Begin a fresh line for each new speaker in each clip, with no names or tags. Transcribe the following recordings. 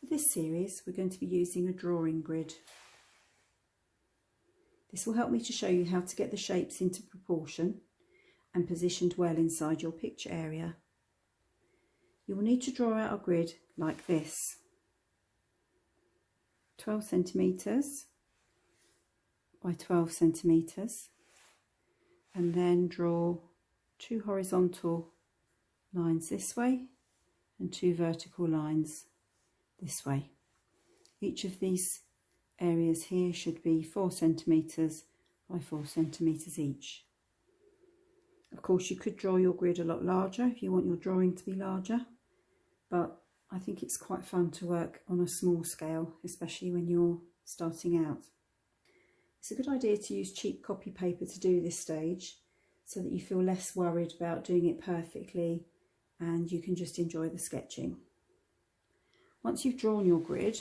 this series we're going to be using a drawing grid. This will help me to show you how to get the shapes into proportion and positioned well inside your picture area. You will need to draw out a grid like this, 12 centimetres by 12 centimetres, and then draw 2 horizontal lines this way and 2 vertical lines this way. Each of these areas here should be 4 centimetres by 4 centimetres each. Of course, you could draw your grid a lot larger if you want your drawing to be larger, but I think it's quite fun to work on a small scale, especially when you're starting out. It's a good idea to use cheap copy paper to do this stage so that you feel less worried about doing it perfectly and you can just enjoy the sketching. Once you've drawn your grid,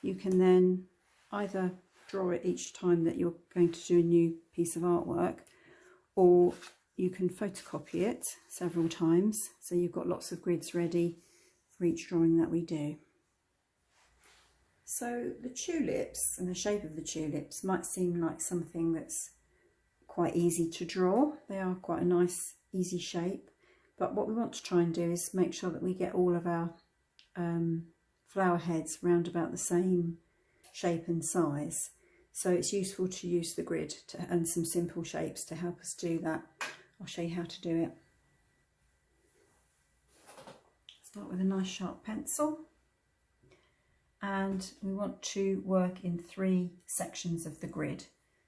you can then either draw it each time that you're going to do a new piece of artwork, or you can photocopy it several times so you've got lots of grids ready for each drawing that we do. So the tulips and the shape of the tulips might seem like something that's quite easy to draw. They are quite a nice, easy shape, but what we want to try and do is make sure that we get all of our flower heads round about the same shape and size. So it's useful to use the grid and some simple shapes to help us do that. I'll show you how to do it. Start with a nice sharp pencil, and we want to work in 3 sections of the grid.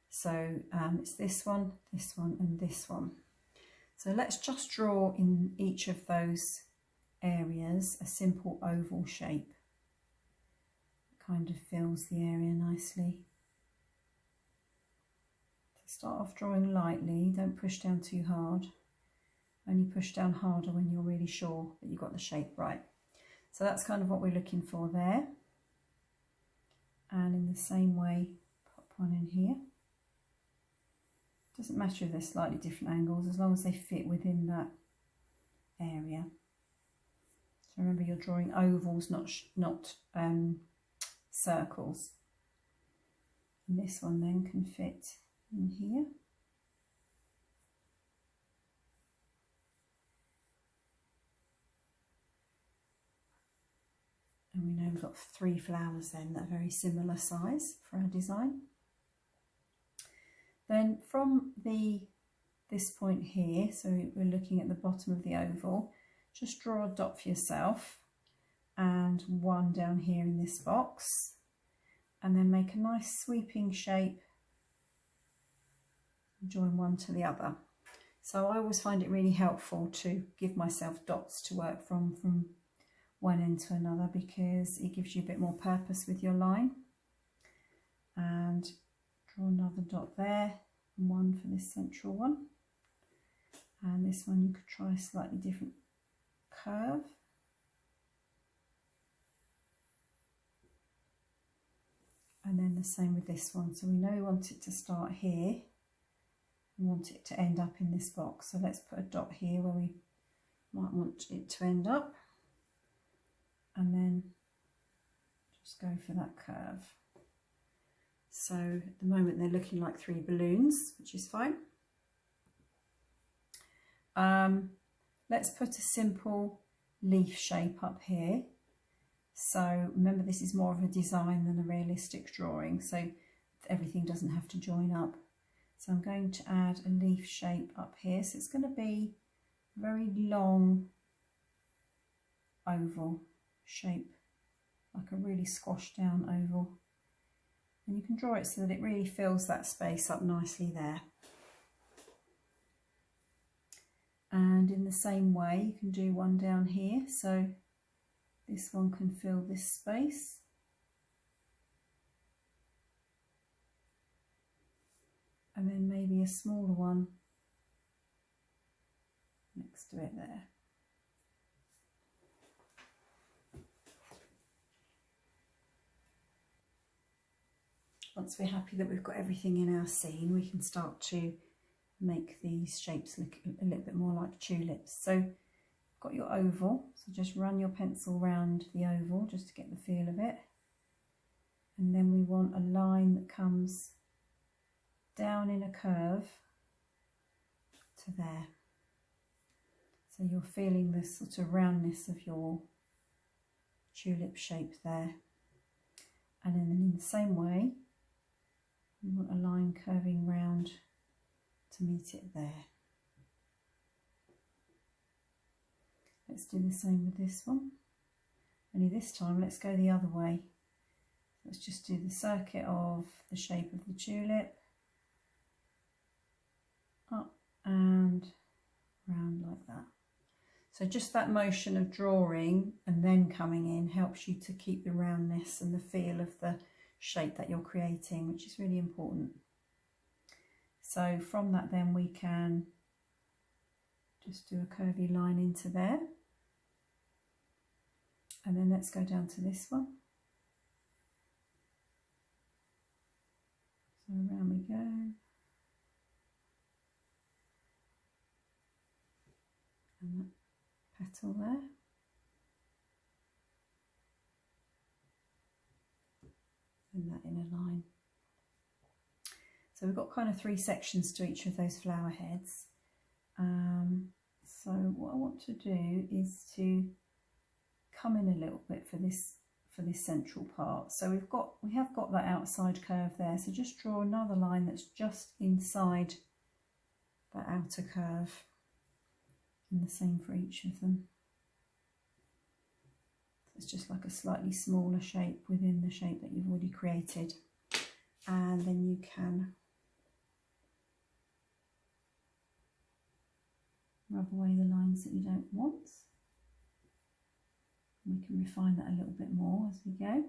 So it's this one, and this one. So let's just draw in each of those areas a simple oval shape. It kind of fills the area nicely. So start off drawing lightly, don't push down too hard. Only push down harder when you're really sure that you've got the shape right. So that's kind of what we're looking for there. And in the same way, pop one in here. Doesn't matter if they're slightly different angles, as long as they fit within that area. So remember, you're drawing ovals, not circles. And this one then can fit in here. And we know we've got 3 flowers then that are very similar size for our design. Then from this point here, so we're looking at the bottom of the oval, just draw a dot for yourself and one down here in this box, and then make a nice sweeping shape, join one to the other. So I always find it really helpful to give myself dots to work from one end to another, because it gives you a bit more purpose with your line. And draw another dot there, and one for this central one. And this one you could try a slightly different curve. And then the same with this one. So we know we want it to start here. We want it to end up in this box. So let's put a dot here where we might want it to end up. And then just go for that curve. So at the moment they're looking like 3 balloons, which is fine. Let's put a simple leaf shape up here. So remember, this is more of a design than a realistic drawing, so everything doesn't have to join up. So I'm going to add a leaf shape up here. So it's going to be a very long oval shape, like a really squashed down oval. And you can draw it so that it really fills that space up nicely there. And in the same way, you can do one down here. So this one can fill this space. And then maybe a smaller one next to it there. Once we're happy that we've got everything in our scene, we can start to make these shapes look a little bit more like tulips. So got your oval, so just run your pencil round the oval just to get the feel of it. And then we want a line that comes down in a curve to there. So you're feeling the sort of roundness of your tulip shape there. And then in the same way, you want a line curving round to meet it there. Let's do the same with this one. Only this time, let's go the other way. Let's just do the circuit of the shape of the tulip. Up and round like that. So just that motion of drawing and then coming in helps you to keep the roundness and the feel of the shape that you're creating, which is really important. So from that then we can just do a curvy line into there. And then let's go down to this one. So around we go. And that petal there. And that in a line. So we've got kind of 3 sections to each of those flower heads. So what I want to do is to come in a little bit for this central part. So we have got that outside curve there. So just draw another line that's just inside that outer curve. And the same for each of them. It's just like a slightly smaller shape within the shape that you've already created. And then you can rub away the lines that you don't want. We can refine that a little bit more as we go.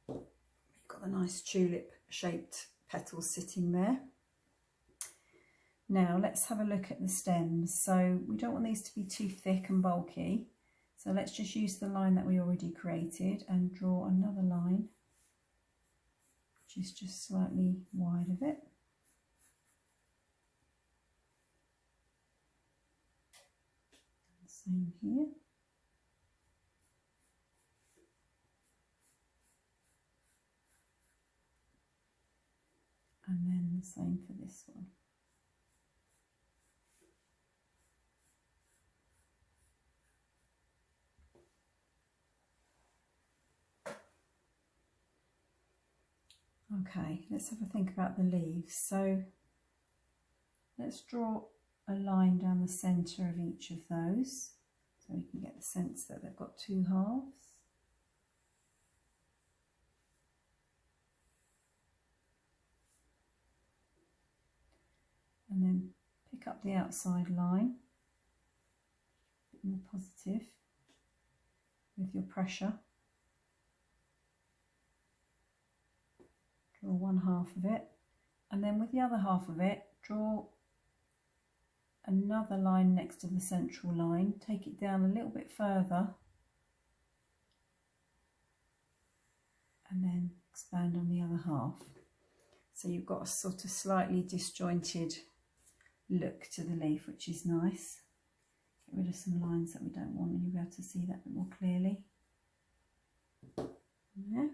You've got the nice tulip shaped petals sitting there. Now let's have a look at the stems. So we don't want these to be too thick and bulky. So let's just use the line that we already created and draw another line, which is just slightly wide of it. Same here. And then the same for this one. Okay, let's have a think about the leaves. So let's draw a line down the centre of each of those so we can get the sense that they've got 2 halves. And then pick up the outside line, a bit more positive with your pressure. Draw 1 half of it, and then with the other half of it, draw another line next to the central line, take it down a little bit further, and then expand on the other half. So you've got a sort of slightly disjointed look to the leaf, which is nice. Get rid of some lines that we don't want and you'll be able to see that a bit more clearly. Yeah.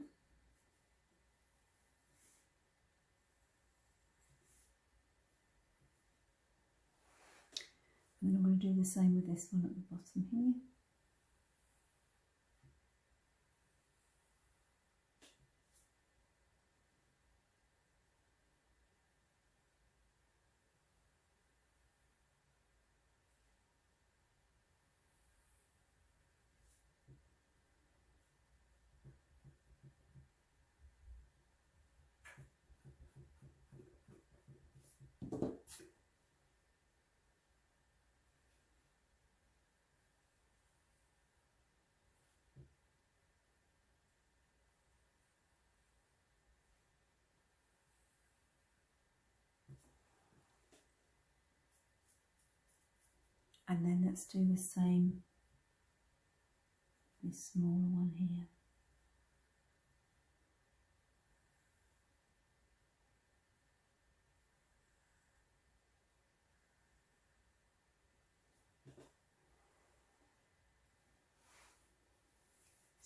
And then I'm going to do the same with this one at the bottom here. And then let's do the same, this smaller one here.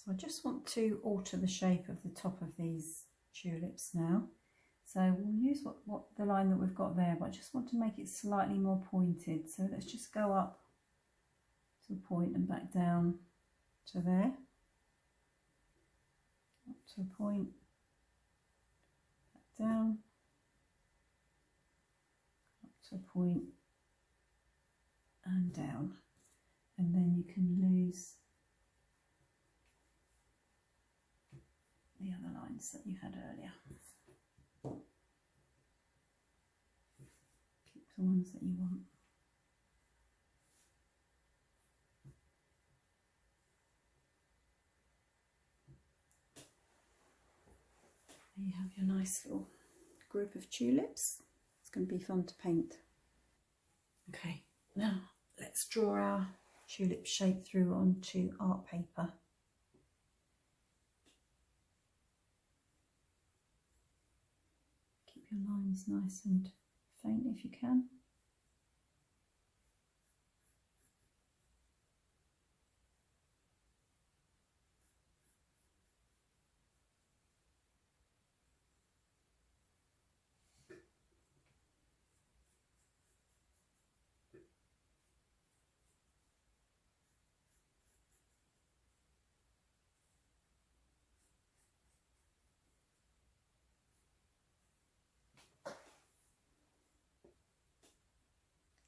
So I just want to alter the shape of the top of these tulips now. So we'll use what the line that we've got there, but I just want to make it slightly more pointed. So let's just go up to a point and back down to there. Up to a point, back down, up to a point and down. And then you can lose the other lines that you had earlier. Keep the ones that you want. There you have your nice little group of tulips. It's going to be fun to paint. Okay, now let's draw our tulip shape through onto art paper. Keep your lines nice and faint if you can.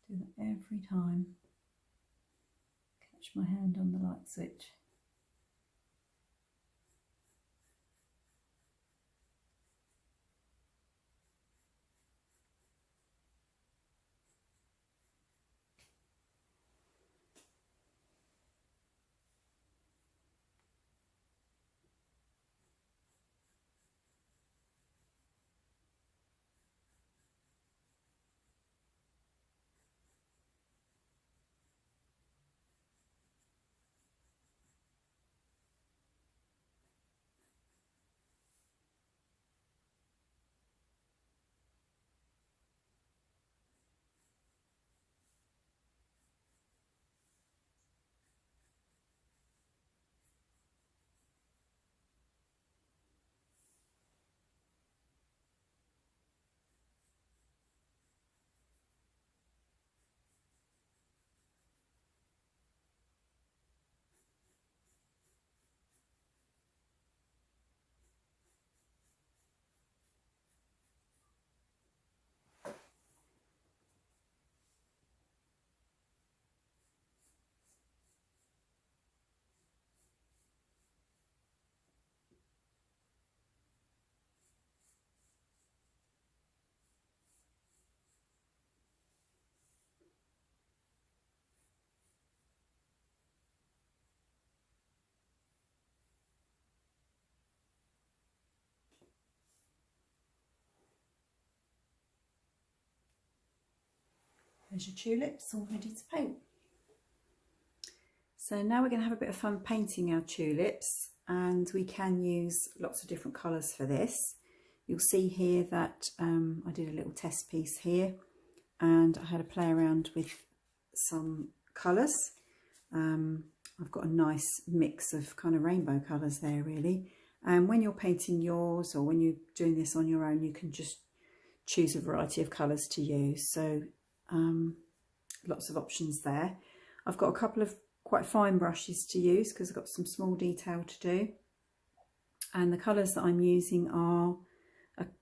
Do that every time. Catch my hand on the light switch. There's your tulips all ready to paint. So now we're going to have a bit of fun painting our tulips, and we can use lots of different colours for this. You'll see here that I did a little test piece here and I had a play around with some colours. I've got a nice mix of kind of rainbow colours there really, and when you're painting yours or when you're doing this on your own, you can just choose a variety of colours to use. So lots of options there. I've got a couple of quite fine brushes to use because I've got some small detail to do, and the colours that I'm using are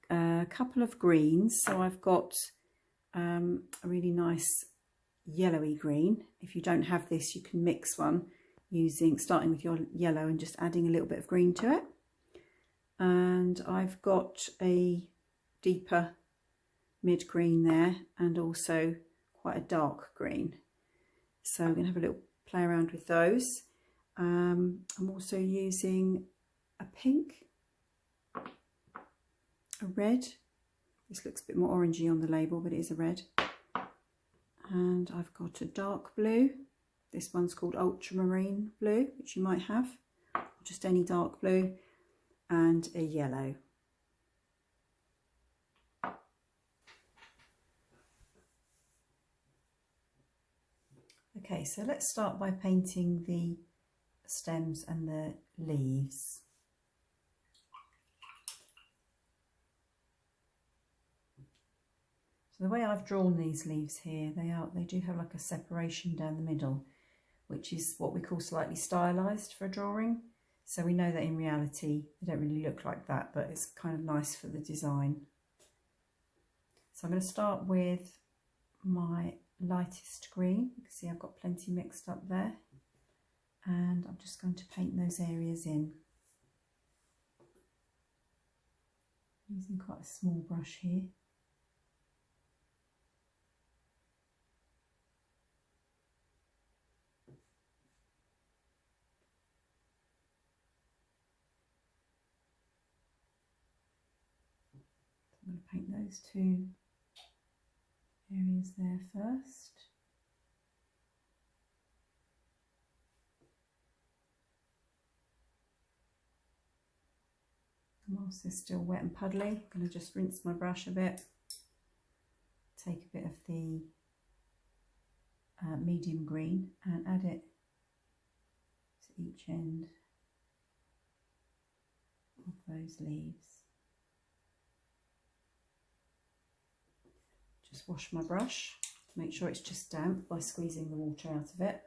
a couple of greens. So I've got a really nice yellowy green. If you don't have this, you can mix one starting with your yellow and just adding a little bit of green to it. And I've got a deeper mid green there and also quite a dark green. So I'm going to have a little play around with those. I'm also using a pink, a red. This looks a bit more orangey on the label, but it is a red. And I've got a dark blue. This one's called ultramarine blue, which you might have, or just any dark blue, and a yellow. Okay, so let's start by painting the stems and the leaves. So the way I've drawn these leaves here, they do have like a separation down the middle, which is what we call slightly stylized for a drawing. So we know that in reality they don't really look like that, but it's kind of nice for the design. So I'm going to start with my lightest green. You can see I've got plenty mixed up there, and I'm just going to paint those areas in using quite a small brush here. I'm going to paint those two areas there first. And whilst they're still wet and puddly, I'm going to just rinse my brush a bit, take a bit of the medium green and add it to each end of those leaves. Just wash my brush, make sure it's just damp by squeezing the water out of it,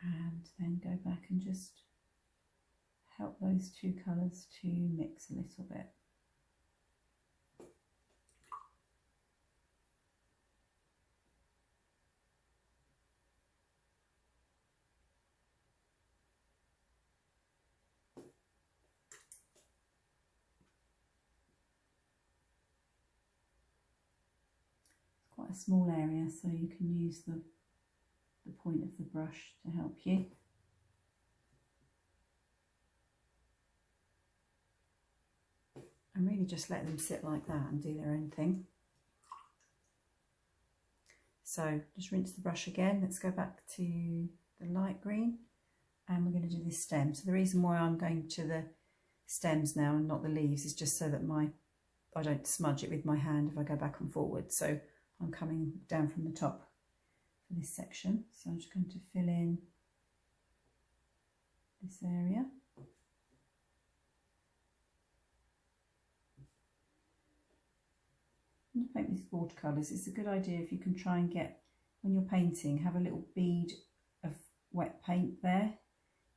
and then go back and just help those two colours to mix a little bit. Quite a small area, so you can use the point of the brush to help you. And really just let them sit like that and do their own thing. So just rinse the brush again. Let's go back to the light green, and we're going to do this stem. So the reason why I'm going to the stems now and not the leaves is just so that I don't smudge it with my hand if I go back and forward. So I'm coming down from the top for this section. So I'm just going to fill in this area. When you paint with watercolours, it's a good idea if you can try and get, when you're painting, have a little bead of wet paint there.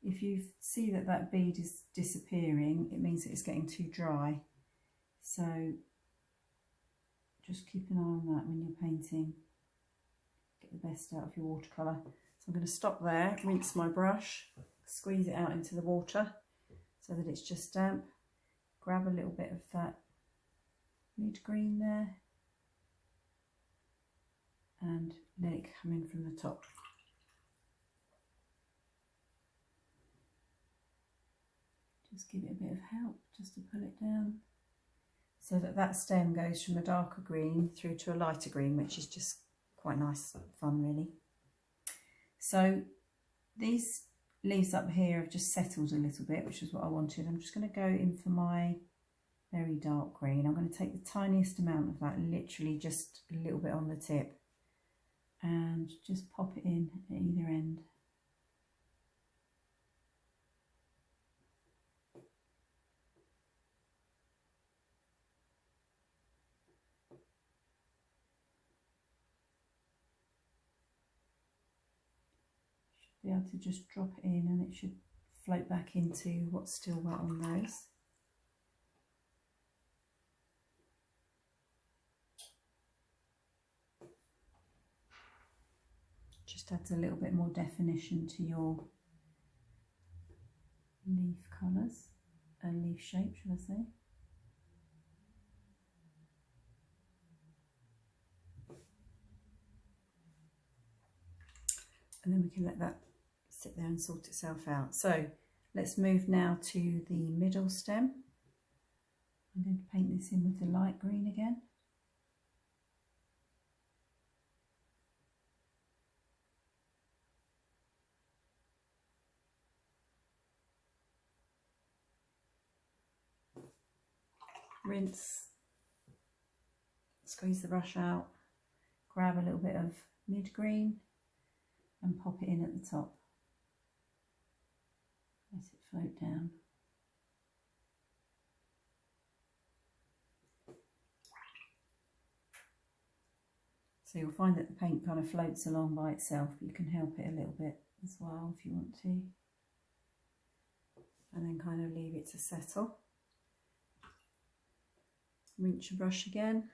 If you see that that bead is disappearing, it means that it's getting too dry. So just keep an eye on that when you're painting. Get the best out of your watercolour. So I'm going to stop there, rinse my brush, squeeze it out into the water so that it's just damp. Grab a little bit of that mid-green there and let it come in from the top. Just give it a bit of help just to pull it down, so that that stem goes from a darker green through to a lighter green, which is just quite nice fun really. So these leaves up here have just settled a little bit, which is what I wanted. I'm just going to go in for my very dark green. I'm going to take the tiniest amount of that, literally just a little bit on the tip, and just pop it in at either end. Be able to just drop it in and it should float back into what's still wet on those. Just adds a little bit more definition to your leaf colours, leaf shape should I say. And then we can let that sit there and sort itself out. So let's move now to the middle stem. I'm going to paint this in with the light green again. Rinse, squeeze the brush out, grab a little bit of mid-green and pop it in at the top. float down. So you'll find that the paint kind of floats along by itself, but you can help it a little bit as well if you want to. And then kind of leave it to settle. Rinse your brush again.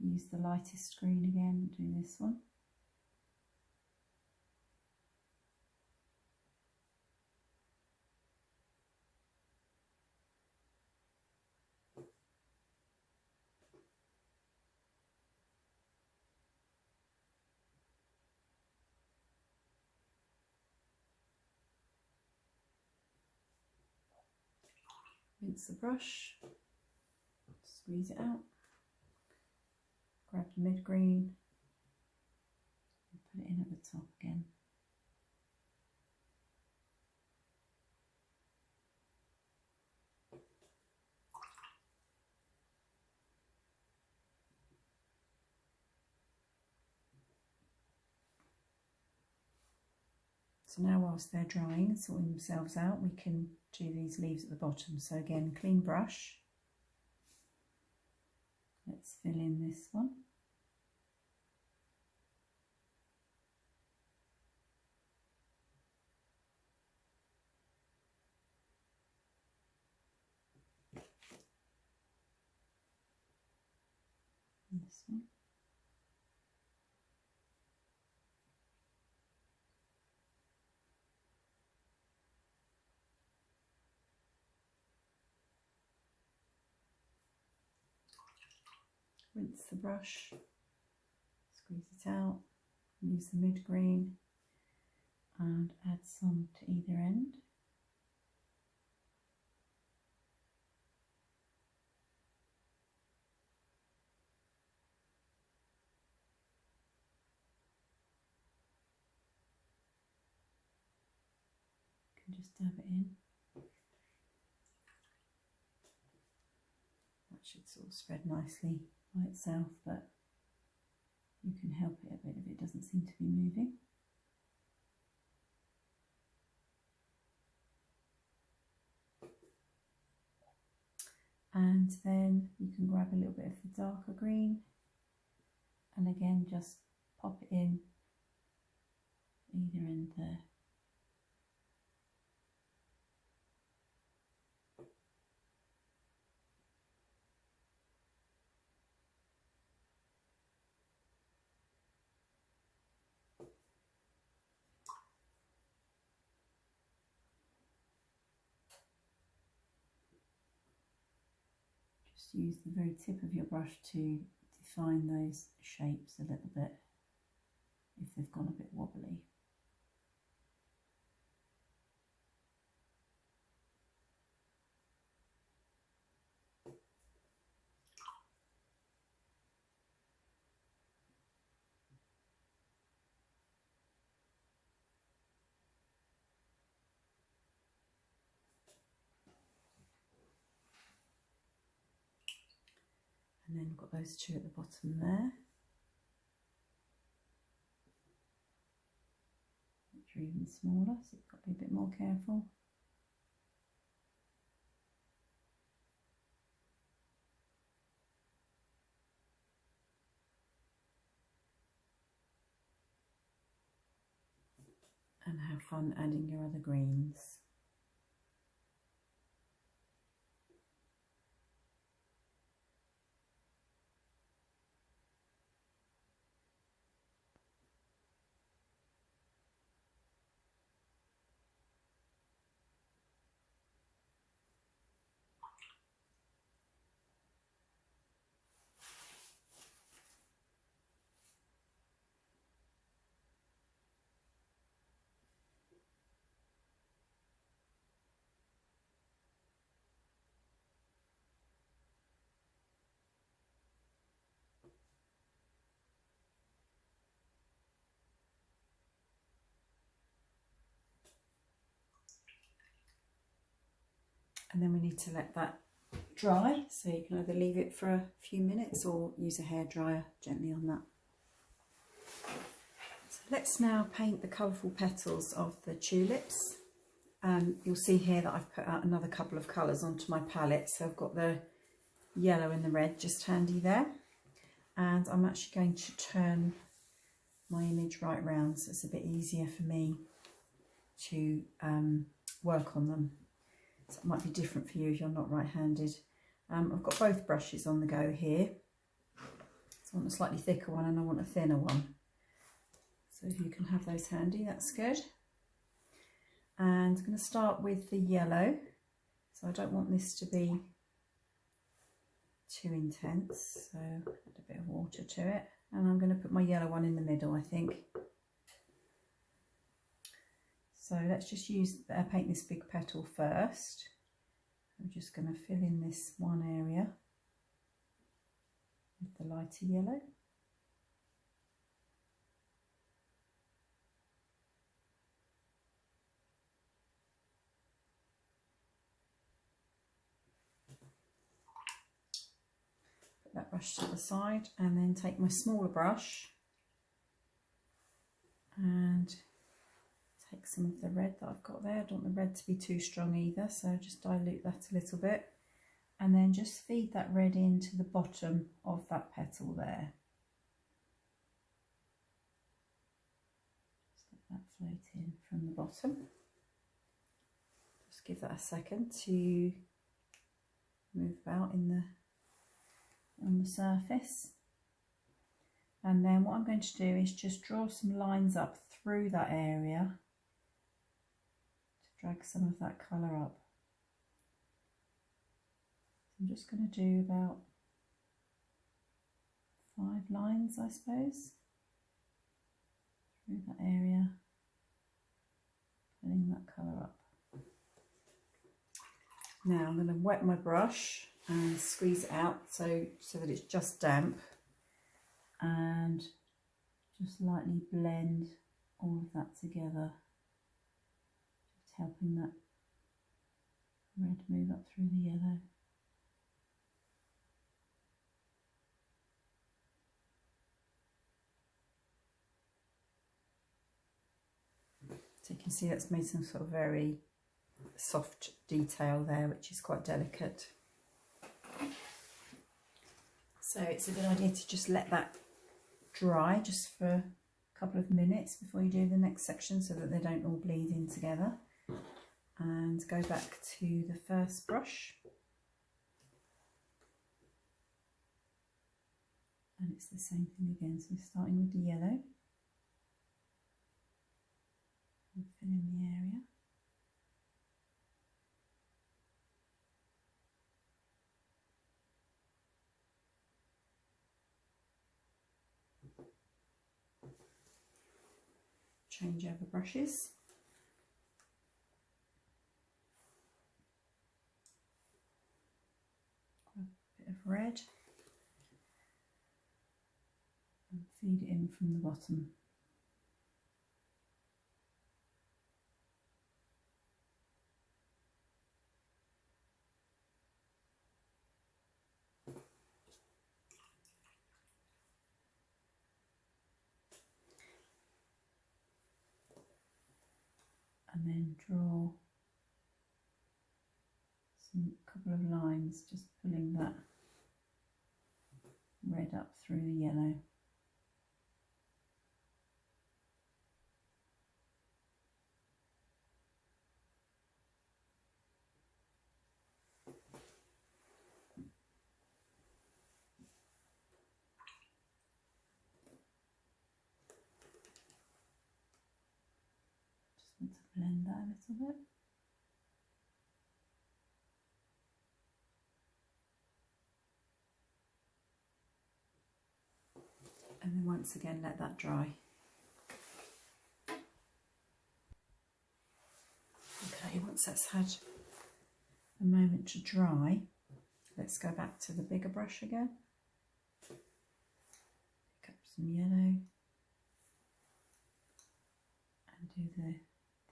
Use the lightest green again, do this one. Rinse the brush, squeeze it out, grab the mid green and put it in at the top again. So now whilst they're drying, sorting themselves out, we can do these leaves at the bottom. So again, clean brush. Let's fill in this one. And this one. Rinse the brush, squeeze it out, use the mid green and add some to either end. You can just dab it in. That should sort of spread nicely by itself, but you can help it a bit if it doesn't seem to be moving. And then you can grab a little bit of the darker green and again just pop it in either end there. Use the very tip of your brush to define those shapes a little bit if they've gone a bit wobbly. And then we've got those two at the bottom there, which are even smaller, so you've got to be a bit more careful. And have fun adding your other greens. And then we need to let that dry, so you can either leave it for a few minutes or use a hairdryer gently on that. So Let's now paint the colourful petals of the tulips. You'll see here that I've put out another couple of colours onto my palette. So I've got the yellow and the red just handy there. And I'm actually going to turn my image right round so it's a bit easier for me to work on them. So it might be different for you if you're not right-handed. I've got both brushes on the go here. So I want a slightly thicker one and I want a thinner one. So if you can have those handy, that's good. And I'm going to start with the yellow. So I don't want this to be too intense. So add a bit of water to it. And I'm going to put my yellow one in the middle, I think. So let's just paint this big petal first. I'm just going to fill in this one area with the lighter yellow. That brush to the side and then take my smaller brush and take some of the red that I've got there. I don't want the red to be too strong either, so just dilute that a little bit and then just feed that red into the bottom of that petal there. Just let that float in from the bottom. Just give that a second to move about on the surface, and then what I'm going to do is just draw some lines up through that area to drag some of that colour up. I'm just going to do about 5 lines, I suppose, through that area, pulling that colour up. Now I'm going to wet my brush and squeeze it out so that it's just damp, and just lightly blend all of that together, just helping that red move up through the yellow. So you can see that's made some sort of very soft detail there, which is quite delicate. So it's a good idea to just let that dry just for a couple of minutes before you do the next section so that they don't all bleed in together. And go back to the first brush. And it's the same thing again, so starting with the yellow. And fill in the area. Change over brushes. Grab a bit of red and feed it in from the bottom. And then draw a couple of lines, just pulling that red up through the yellow. Just want to blend that a little bit. And then once again let that dry. Okay, once that's had a moment to dry, let's go back to the bigger brush again. Pick up some yellow and do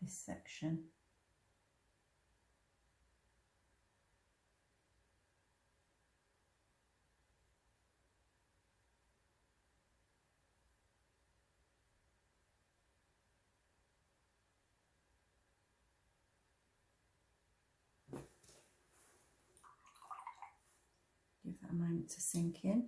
this section. that a moment to sink in.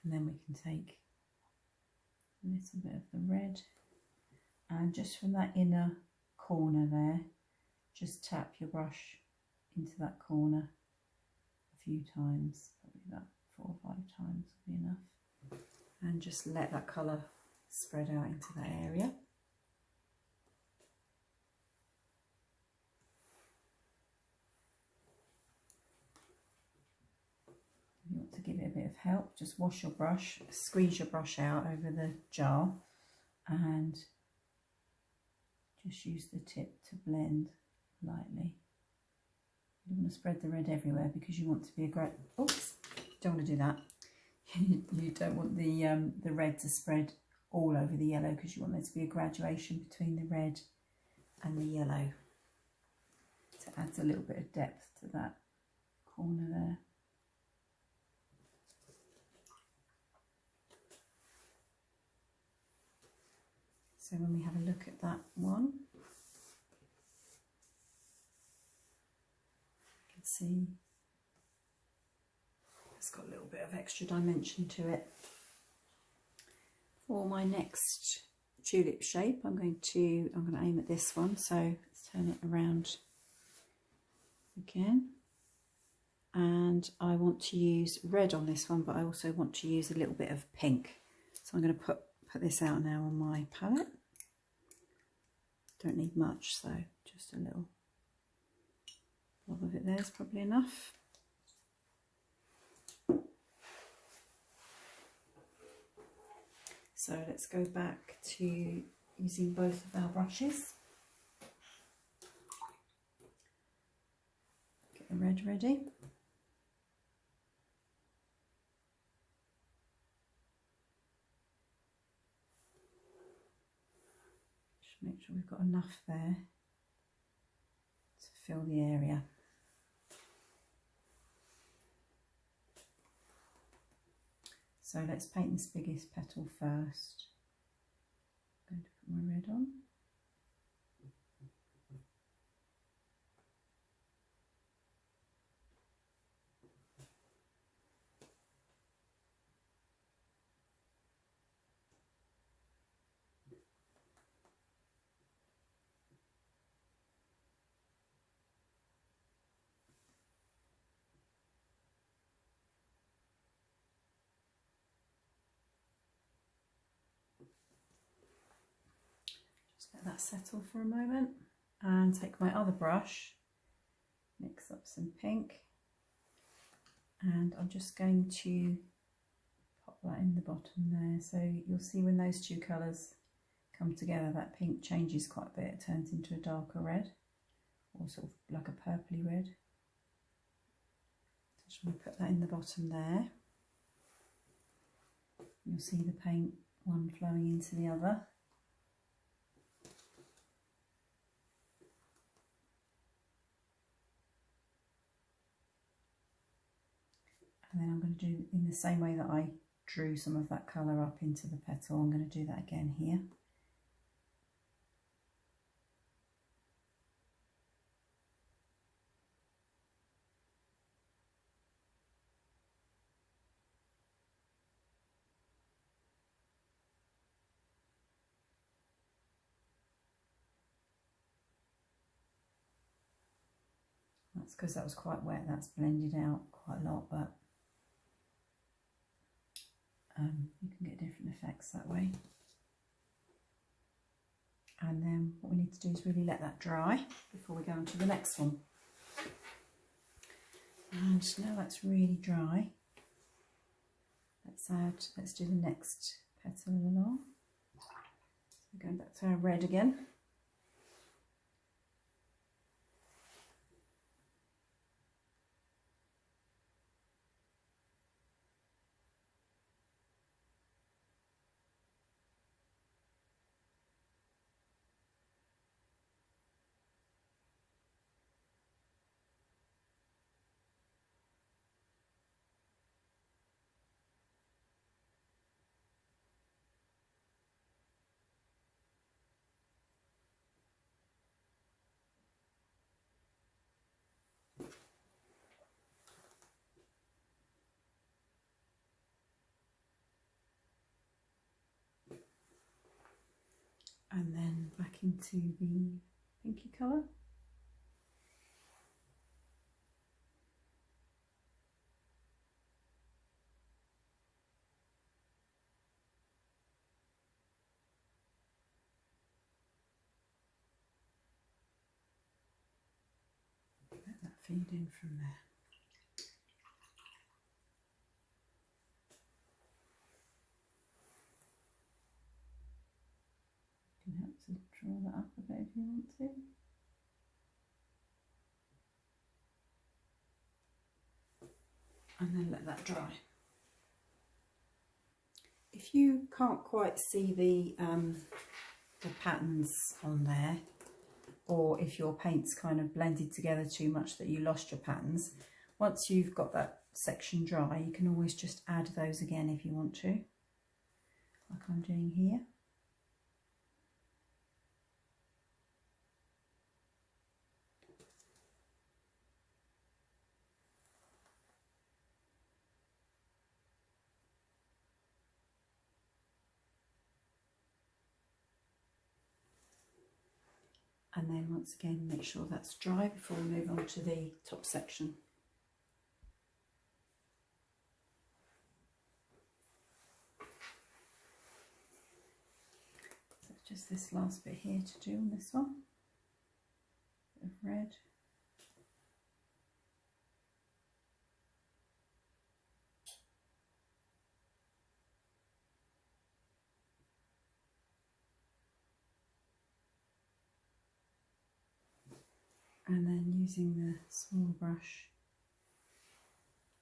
And then we can take a little bit of the red, and just from that inner corner there, just tap your brush into that corner a few times, probably about 4 or 5 times will be enough, and just let that colour spread out into that area. If you want to give it a bit of help, just wash your brush, squeeze your brush out over the jar, and just use the tip to blend lightly. You don't want to spread the red everywhere because you want to be a oops, don't want to do that. You don't want the red to spread all over the yellow because you want there to be a graduation between the red and the yellow to add a little bit of depth to that corner there. So when we have a look at that one, you can see it's got a little bit of extra dimension to it. For my next tulip shape, I'm going to aim at this one, so let's turn it around again. And I want to use red on this one, but I also want to use a little bit of pink. So I'm going to put this out now on my palette. Don't need much, so just a little blob of it there is probably enough. So let's go back to using both of our brushes. Get the red ready. Just make sure we've got enough there to fill the area. So let's paint this biggest petal first. I'm going to put my red on. Let that settle for a moment, and take my other brush, mix up some pink, and I'm just going to pop that in the bottom there. So you'll see when those two colours come together, that pink changes quite a bit. It turns into a darker red, or sort of like a purpley red. Just want to put that in the bottom there. You'll see the paint one flowing into the other. And then I'm going to do, in the same way that I drew some of that colour up into the petal, I'm going to do that again here. That's because that was quite wet, that's blended out quite a lot, but you can get different effects that way. And then what we need to do is really let that dry before we go on to the next one. And now that's really dry, let's do the next petal along. So going back to our red again. and then back into the pinky colour. Let that feed in from there. You can help to draw that up a bit if you want to. And then let that dry. If you can't quite see the patterns on there, or if your paint's kind of blended together too much that you lost your patterns, once you've got that section dry, you can always just add those again if you want to, like I'm doing here. And then once again, make sure that's dry before we move on to the top section. So just this last bit here to do on this one, bit of red. And then using the small brush,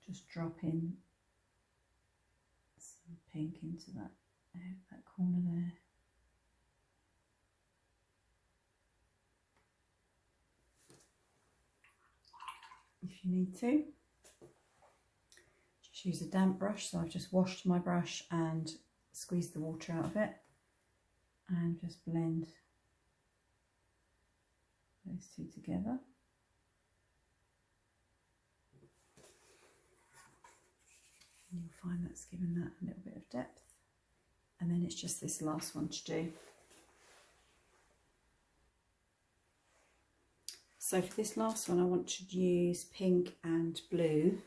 just drop in some pink into that corner there. If you need to, just use a damp brush. So I've just washed my brush and squeezed the water out of it, and just blend those two together. And you'll find that's given that a little bit of depth. And then it's just this last one to do. So for this last one, I want to use pink and blue.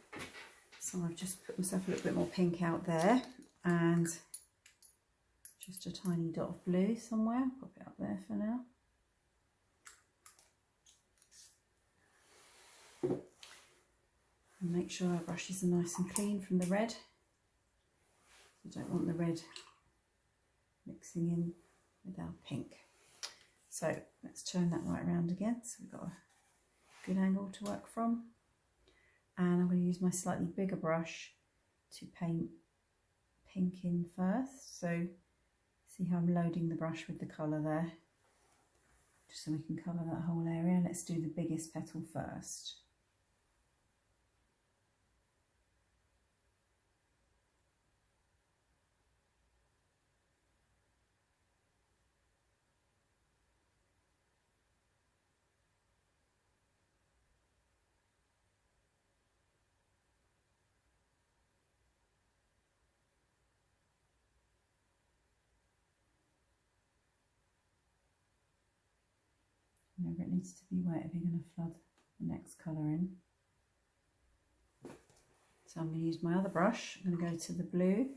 So I've just put myself a little bit more pink out there, and just a tiny dot of blue somewhere. Pop it up there for now. And make sure our brushes are nice and clean from the red. You don't want the red mixing in with our pink. So let's turn that right around again, so we've got a good angle to work from. And I'm going to use my slightly bigger brush to paint pink in first. So see how I'm loading the brush with the colour there, just so we can cover that whole area. Let's do the biggest petal first. Remember, it needs to be wet if you're going to flood the next colour in. So I'm going to use my other brush. I'm going to go to the blue.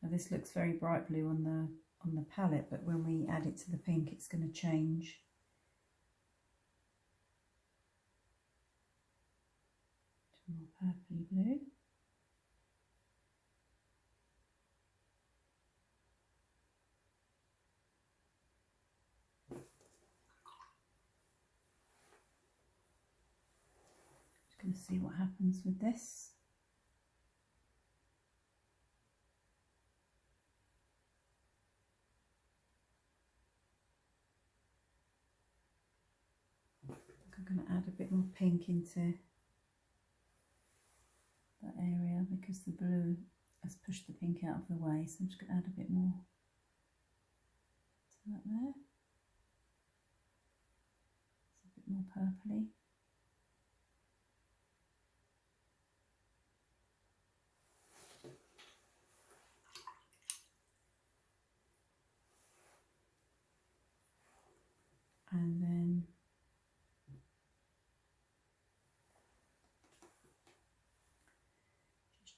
Now this looks very bright blue on the palette, but when we add it to the pink, it's going to change. To more purpley blue. Going to see what happens with this. I'm going to add a bit more pink into that area because the blue has pushed the pink out of the way, so I'm just going to add a bit more to that there. It's a bit more purpley.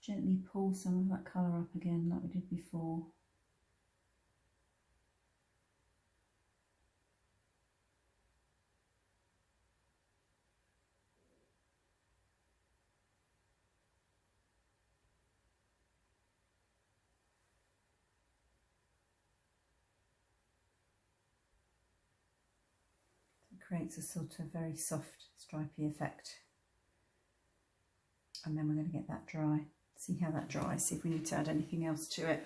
gently pull some of that colour up again like we did before. It creates a sort of very soft stripy effect. And then we're going to get that dry. See how that dries, see if we need to add anything else to it.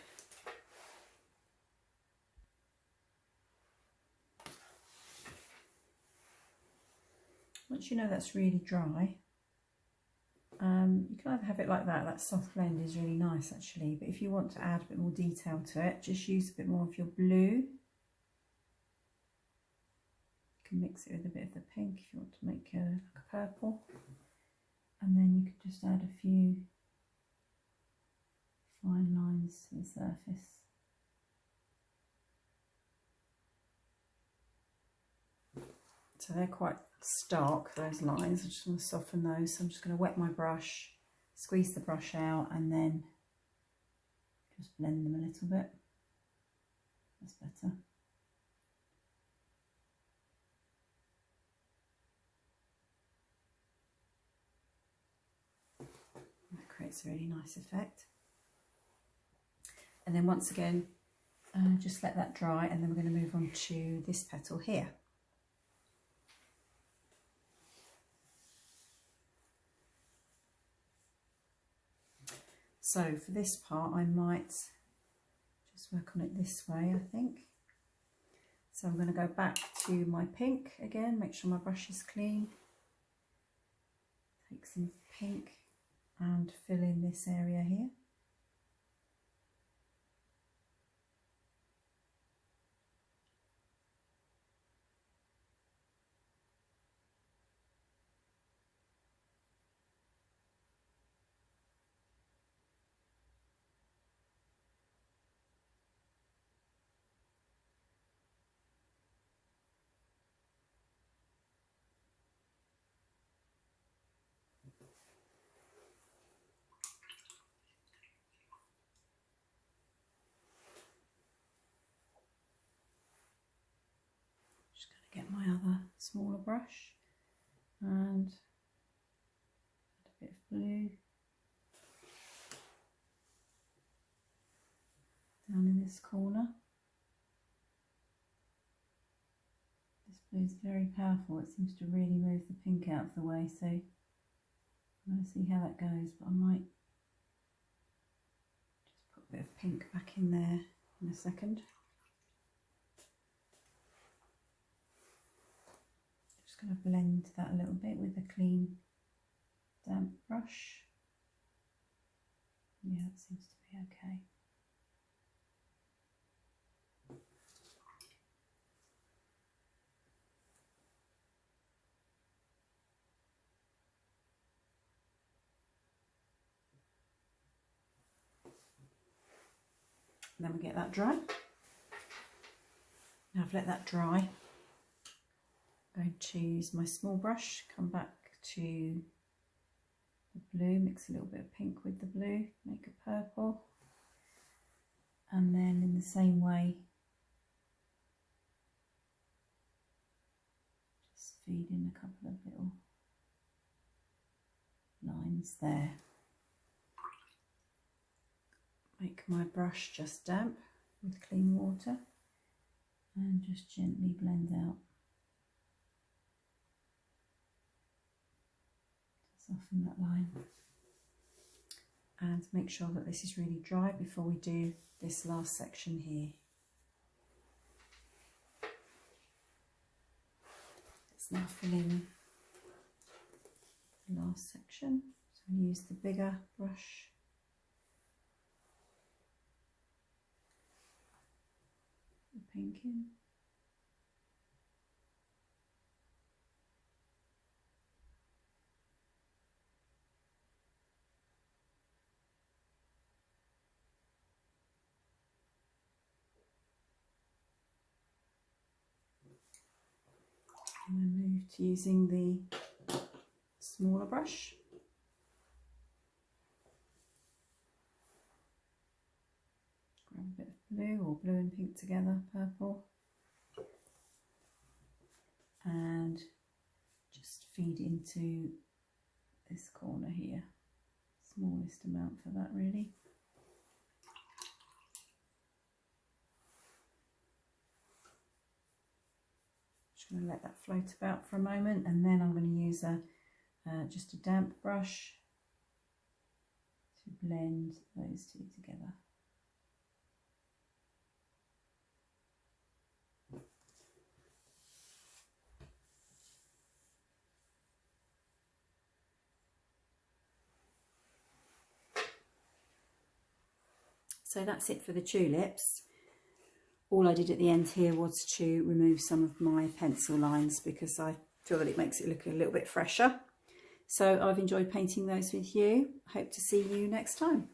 Once you know that's really dry, you can either have it like that. That soft blend is really nice actually, but if you want to add a bit more detail to it, just use a bit more of your blue. You can mix it with a bit of the pink if you want to make like a purple, and then you could just add a few fine lines to the surface. So they're quite stark, those lines. I just want to soften those, so I'm just going to wet my brush, squeeze the brush out, and then just blend them a little bit. That's better. That creates a really nice effect. And then once again, just let that dry, and then we're going to move on to this petal here. So for this part, I might just work on it this way, I think. So I'm going to go back to my pink again, make sure my brush is clean. Take some pink and fill in this area here. Just going to get my other smaller brush and add a bit of blue down in this corner. This blue is very powerful, it seems to really move the pink out of the way, so I'm going to see how that goes, but I might just put a bit of pink back in there in a second. Just going to blend that a little bit with a clean damp brush. Yeah, that seems to be okay. And then we get that dry. Now I've let that dry. I'm going to use my small brush, come back to the blue, mix a little bit of pink with the blue, make a purple, and then in the same way just feed in a couple of little lines there. Make my brush just damp with clean water and just gently blend out. Soften that line. And make sure that this is really dry before we do this last section here. Let's now fill in the last section. So I'm going to use the bigger brush. The pink in. And then move to using the smaller brush. blue, or blue and pink together, purple, and just feed into this corner here. Smallest amount for that, really. Just going to let that float about for a moment, and then I'm going to use just a damp brush to blend those two together. So that's it for the tulips. All I did at the end here was to remove some of my pencil lines because I feel that it makes it look a little bit fresher. So I've enjoyed painting those with you. Hope to see you next time.